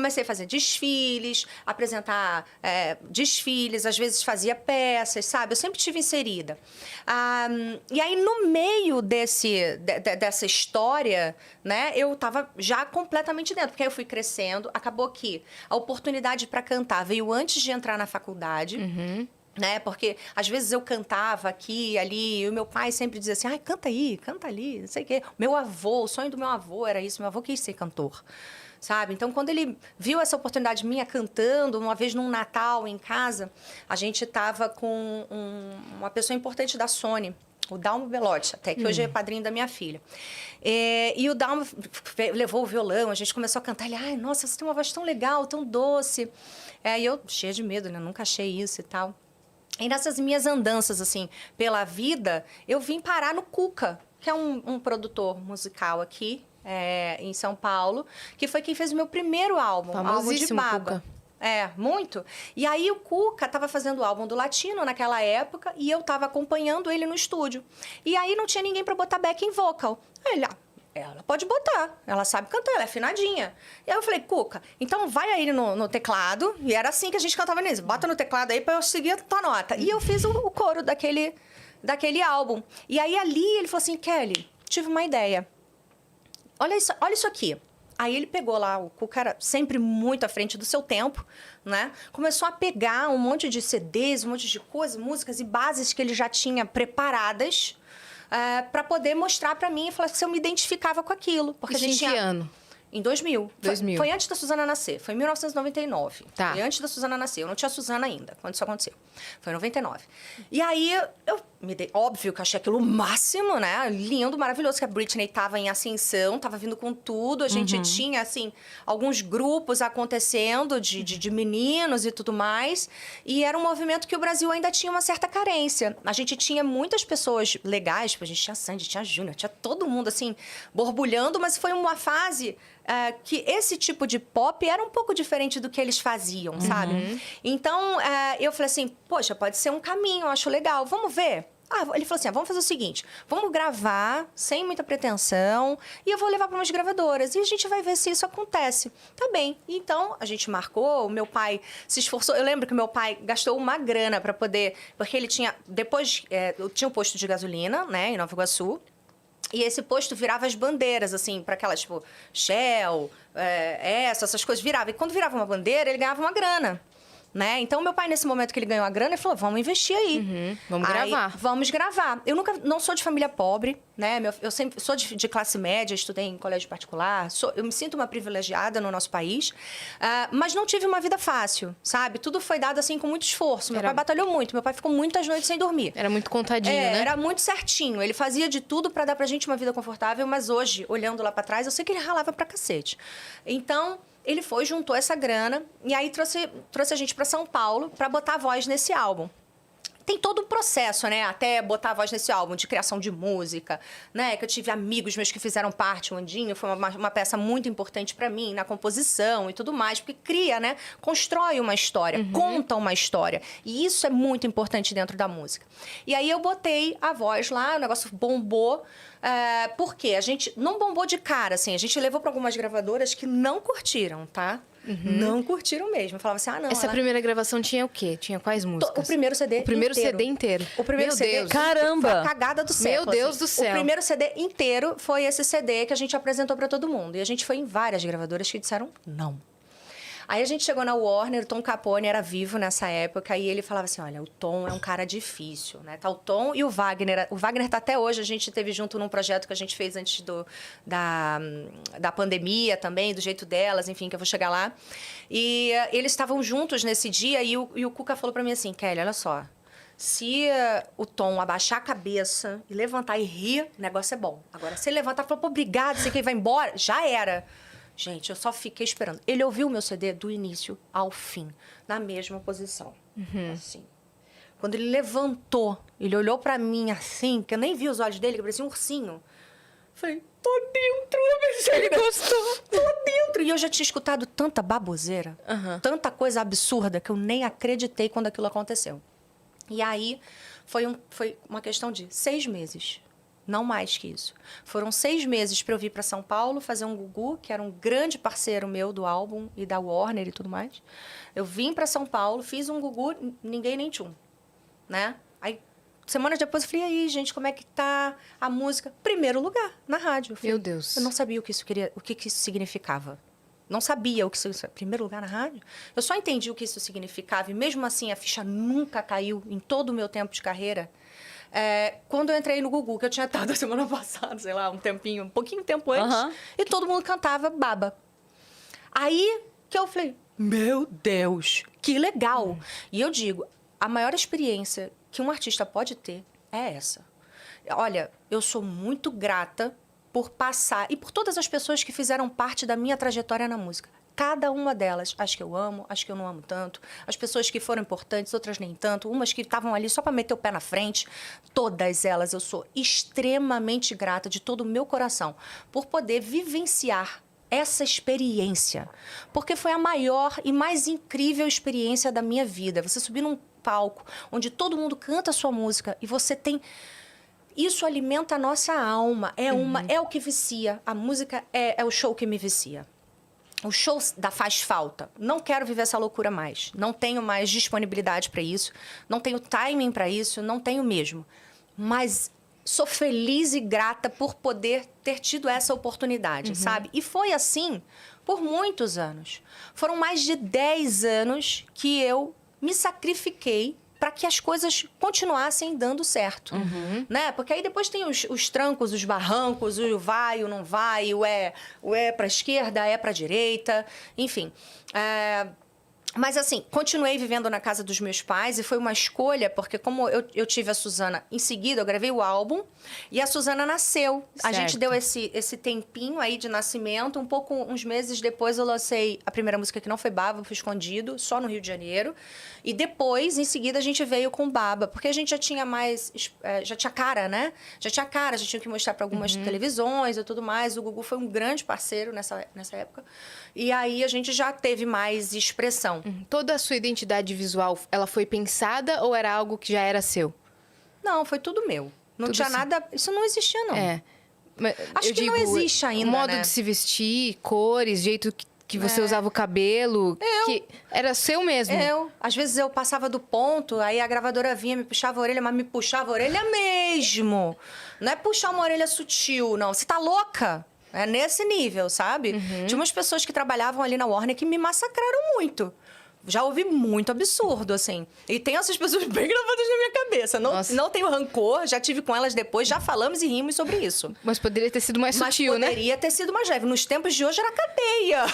Comecei a fazer desfiles, apresentar desfiles, às vezes fazia peças, sabe? Eu sempre estive inserida. E aí, no meio dessa história, né, eu estava já completamente dentro, porque aí eu fui crescendo, acabou que a oportunidade para cantar veio antes de entrar na faculdade. Né? Porque às vezes eu cantava aqui, ali, e o meu pai sempre dizia assim, ai, canta aí, canta ali, não sei o quê. Meu avô, o sonho do meu avô era isso, meu avô quis ser cantor, sabe? Então, quando ele viu essa oportunidade minha cantando, uma vez num Natal em casa, a gente estava com uma pessoa importante da Sony, o Dalmo Belotti, até que hoje é padrinho da minha filha. E o Dalmo levou o violão, a gente começou a cantar, ele, ai, nossa, você tem uma voz tão legal, tão doce. E eu, cheia de medo, né? Nunca achei isso e tal. E nessas minhas andanças, assim, pela vida, eu vim parar no Cuca, que é um produtor musical aqui, em São Paulo, que foi quem fez o meu primeiro álbum de Baba. Cuca. Muito. E aí o Cuca estava fazendo o álbum do Latino naquela época e eu estava acompanhando ele no estúdio. E aí não tinha ninguém para botar backing vocal. Aí ele, ela pode botar, ela sabe cantar, ela é afinadinha. E aí eu falei, Cuca, então vai aí no teclado, e era assim que a gente cantava nisso, bota no teclado aí pra eu seguir a tua nota. E eu fiz o coro daquele álbum. E aí ali ele falou assim, Kelly, tive uma ideia. Olha isso aqui. Aí ele pegou lá, o Cuca era sempre muito à frente do seu tempo, né? Começou a pegar um monte de CDs, um monte de coisas, músicas e bases que ele já tinha preparadas, para poder mostrar para mim e falar se eu me identificava com aquilo. Porque Isso a gente em que ano? Em 2000. 2000. Foi antes da Suzana nascer. Foi em 1999. Tá. Foi antes da Suzana nascer. Eu não tinha Suzana ainda, quando isso aconteceu. Foi em 99. E aí, eu me dei... Óbvio que eu achei aquilo o máximo, né? Lindo, maravilhoso. Que a Britney tava em ascensão, tava vindo com tudo. A gente tinha, assim, alguns grupos acontecendo de meninos e tudo mais. E era um movimento que o Brasil ainda tinha uma certa carência. A gente tinha muitas pessoas legais. Tipo, a gente tinha Sandy, tinha Júnior, tinha todo mundo, assim, borbulhando. Mas foi uma fase... que esse tipo de pop era um pouco diferente do que eles faziam, sabe? Então, eu falei assim, poxa, pode ser um caminho, eu acho legal, vamos ver? Ele falou assim, vamos fazer o seguinte, vamos gravar sem muita pretensão e eu vou levar para umas gravadoras e a gente vai ver se isso acontece. Tá bem. Então, a gente marcou, o meu pai se esforçou. Eu lembro que o meu pai gastou uma grana para poder... Porque ele tinha... Depois, eu tinha um posto de gasolina, né, em Nova Iguaçu. E esse posto virava as bandeiras, assim, para aquelas, tipo, Shell, essas coisas, virava. E quando virava uma bandeira, ele ganhava uma grana, né? Então, meu pai, nesse momento que ele ganhou a grana, ele falou, vamos investir aí. Vamos gravar. Vamos gravar. Eu não sou de família pobre, né? Eu sempre sou de classe média, estudei em colégio particular. Eu me sinto uma privilegiada no nosso país. Mas não tive uma vida fácil, sabe? Tudo foi dado, assim, com muito esforço. Meu pai batalhou muito. Meu pai ficou muitas noites sem dormir. Era muito contadinho, né? Era muito certinho. Ele fazia de tudo para dar pra gente uma vida confortável, mas hoje, olhando lá para trás, eu sei que ele ralava pra cacete. Então, ele juntou essa grana e aí trouxe a gente para São Paulo para botar a voz nesse álbum. Tem todo um processo, né? Até botar a voz nesse álbum, de criação de música, né? Que eu tive amigos meus que fizeram parte, o Andinho foi uma peça muito importante para mim, na composição e tudo mais, porque cria, né? Constrói uma história, conta uma história. E isso é muito importante dentro da música. E aí eu botei a voz lá, o negócio bombou, porque a gente não bombou de cara, assim. A gente levou para algumas gravadoras que não curtiram, tá? Não curtiram mesmo. Falava assim, não... Essa primeira gravação tinha o quê? Tinha quais músicas? O primeiro CD inteiro. O primeiro CD inteiro. O primeiro Meu CD... Deus. Caramba! Foi a cagada do século. Meu Deus do céu. O primeiro CD inteiro foi esse CD que a gente apresentou para todo mundo. E a gente foi em várias gravadoras que disseram não. Aí a gente chegou na Warner, o Tom Capone era vivo nessa época, e ele falava assim, olha, o Tom é um cara difícil, né? Tá o Tom e o Wagner. O Wagner tá até hoje, a gente teve junto num projeto que a gente fez antes da pandemia também, do jeito delas, enfim, que eu vou chegar lá. E eles estavam juntos nesse dia, e o Cuca falou pra mim assim, Kelly, olha só, se o Tom abaixar a cabeça e levantar e rir, o negócio é bom. Agora, se ele levantar e falar, pô, obrigado, sei que ele vai embora, já era. Gente, eu só fiquei esperando. Ele ouviu o meu CD do início ao fim, na mesma posição. Assim. Quando ele levantou, ele olhou pra mim assim, que eu nem vi os olhos dele, que parecia um ursinho. Falei, tô dentro. Eu pensei, ele gostou. Tô dentro. E eu já tinha escutado tanta baboseira, tanta coisa absurda, que eu nem acreditei quando aquilo aconteceu. E aí, foi uma questão de 6 meses. Não mais que isso. Foram 6 meses para eu vir para São Paulo fazer um Gugu, que era um grande parceiro meu do álbum e da Warner e tudo mais. Eu vim para São Paulo, fiz um Gugu, ninguém nem tchum, né? Aí, semanas depois, eu falei, e aí, gente, como é que tá a música? Primeiro lugar, na rádio. Meu Deus. Eu não sabia o que isso significava. Não sabia o que isso... Primeiro lugar na rádio? Eu só entendi o que isso significava. E mesmo assim, a ficha nunca caiu em todo o meu tempo de carreira. Quando eu entrei no Gugu, que eu tinha estado a semana passada, sei lá, um pouquinho tempo antes. E todo mundo cantava Baba. Aí que eu falei, meu Deus, que legal. E eu digo, a maior experiência que um artista pode ter é essa. Olha, eu sou muito grata por passar... E por todas as pessoas que fizeram parte da minha trajetória na música. Cada uma delas, as que eu amo, as que eu não amo tanto, as pessoas que foram importantes, outras nem tanto, umas que estavam ali só para meter o pé na frente, todas elas eu sou extremamente grata de todo o meu coração por poder vivenciar essa experiência, porque foi a maior e mais incrível experiência da minha vida. Você subir num palco onde todo mundo canta a sua música e você tem... Isso alimenta a nossa alma, é o que vicia. A música é o show que me vicia. O show faz falta. Não quero viver essa loucura mais. Não tenho mais disponibilidade para isso. Não tenho timing para isso. Não tenho mesmo. Mas sou feliz e grata por poder ter tido essa oportunidade, sabe? E foi assim por muitos anos. Foram mais de 10 anos que eu me sacrifiquei para que as coisas continuassem dando certo, né? Porque aí depois tem os trancos, os barrancos, o vai, o não vai, o é para a esquerda, é para a direita, enfim. Mas, assim, continuei vivendo na casa dos meus pais e foi uma escolha, porque como eu tive a Suzana em seguida, eu gravei o álbum e a Suzana nasceu. Certo. A gente deu esse tempinho aí de nascimento. Uns meses depois, eu lancei a primeira música que não foi Baba, foi Escondido, só no Rio de Janeiro. E depois, em seguida, a gente veio com Baba, porque a gente já tinha mais... já tinha cara, né? Já tinha que mostrar para algumas televisões e tudo mais. O Gugu foi um grande parceiro nessa época. E aí, a gente já teve mais expressão. Toda a sua identidade visual, ela foi pensada ou era algo que já era seu? Não, foi tudo meu. Não tudo tinha nada... Isso não existia, não. Acho que não existe ainda, o modo né? de se vestir, cores, jeito que você usava o cabelo, que era seu mesmo. Às vezes eu passava do ponto, aí a gravadora vinha, me puxava a orelha, mas me puxava a orelha mesmo. Não é puxar uma orelha sutil, não. Você tá louca? É nesse nível, sabe? Tinha umas pessoas que trabalhavam ali na Warner que me massacraram muito. Já ouvi muito absurdo, assim. E tem essas pessoas bem gravadas na minha cabeça. Não tenho rancor, já tive com elas depois, já falamos e rimos sobre isso. Mas poderia ter sido mais sutil, né? Poderia ter sido mais leve. Nos tempos de hoje era cadeia.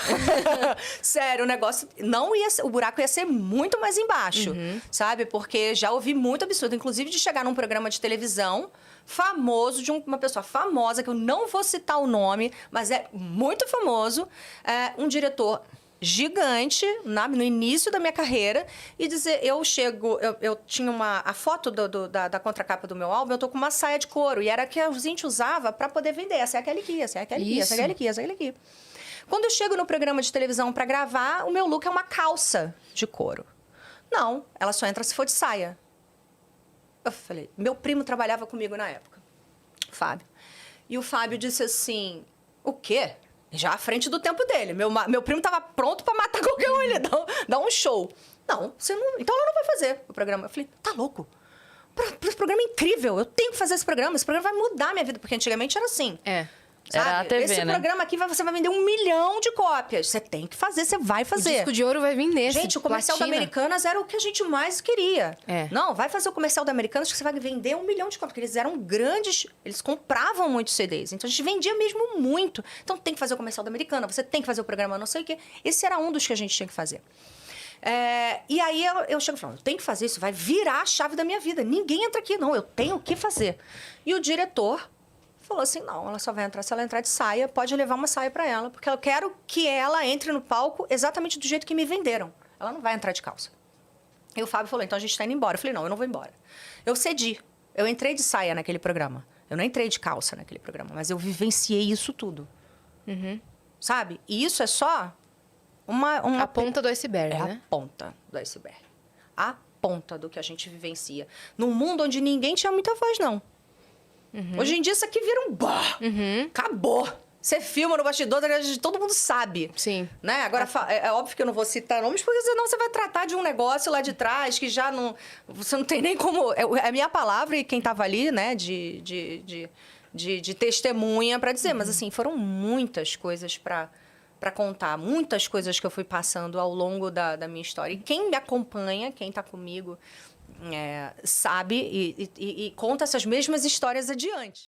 Sério, o negócio não ia ser... O buraco ia ser muito mais embaixo, sabe? Porque já ouvi muito absurdo. Inclusive de chegar num programa de televisão famoso, de uma pessoa famosa, que eu não vou citar o nome, mas é muito famoso. Um diretor... gigante, no início da minha carreira, e dizer, eu tinha a foto da contracapa do meu álbum, eu tô com uma saia de couro, e era a que a gente usava para poder vender, essa é aquela aqui, essa é aquela aqui, essa é aquela aqui, essa é aquela aqui. Quando eu chego no programa de televisão para gravar, o meu look é uma calça de couro. Não, ela só entra se for de saia. Eu falei, meu primo trabalhava comigo na época, Fábio. E o Fábio disse assim, o quê? Já à frente do tempo dele. Meu primo estava pronto para matar qualquer um, ele dar um show. Não, você não... Então ela não vai fazer o programa. Eu falei, tá louco? Esse programa é incrível, eu tenho que fazer esse programa vai mudar a minha vida. Porque antigamente era assim. Sabe? Era a TV, esse né? programa aqui você vai vender 1 milhão de cópias. Você tem que fazer, você vai fazer. O disco de ouro vai vir nesse. Gente, o comercial da Americanas era o que a gente mais queria. Não, vai fazer o comercial da Americanas que você vai vender 1 milhão de cópias. Porque eles eram grandes, eles compravam muitos CDs. Então a gente vendia mesmo muito. Então tem que fazer o comercial da Americana, você tem que fazer o programa não sei o quê. Esse era um dos que a gente tinha que fazer. E aí eu chego e falo, eu tenho que fazer isso, vai virar a chave da minha vida. Ninguém entra aqui, não, eu tenho que fazer. E o diretor falou assim, não, ela só vai entrar se ela entrar de saia, pode levar uma saia para ela, porque eu quero que ela entre no palco exatamente do jeito que me venderam. Ela não vai entrar de calça. E o Fábio falou, então a gente tá indo embora. Eu falei, não, eu não vou embora. Eu cedi, eu entrei de saia naquele programa. Eu não entrei de calça naquele programa, mas eu vivenciei isso tudo. Sabe? E isso é só a ponta do iceberg, né? A ponta do iceberg. A ponta do que a gente vivencia. Num mundo onde ninguém tinha muita voz, não. Hoje em dia isso aqui vira um bah, acabou. Você filma no bastidor, todo mundo sabe. Sim. Né? Agora, é óbvio que eu não vou citar nomes, porque senão você vai tratar de um negócio lá de trás que já não... Você não tem nem como... É a minha palavra e quem tava ali, né, de testemunha para dizer. Mas, assim, foram muitas coisas para contar. Muitas coisas que eu fui passando ao longo da minha história. E quem me acompanha, quem tá comigo, sabe e conta essas mesmas histórias adiante.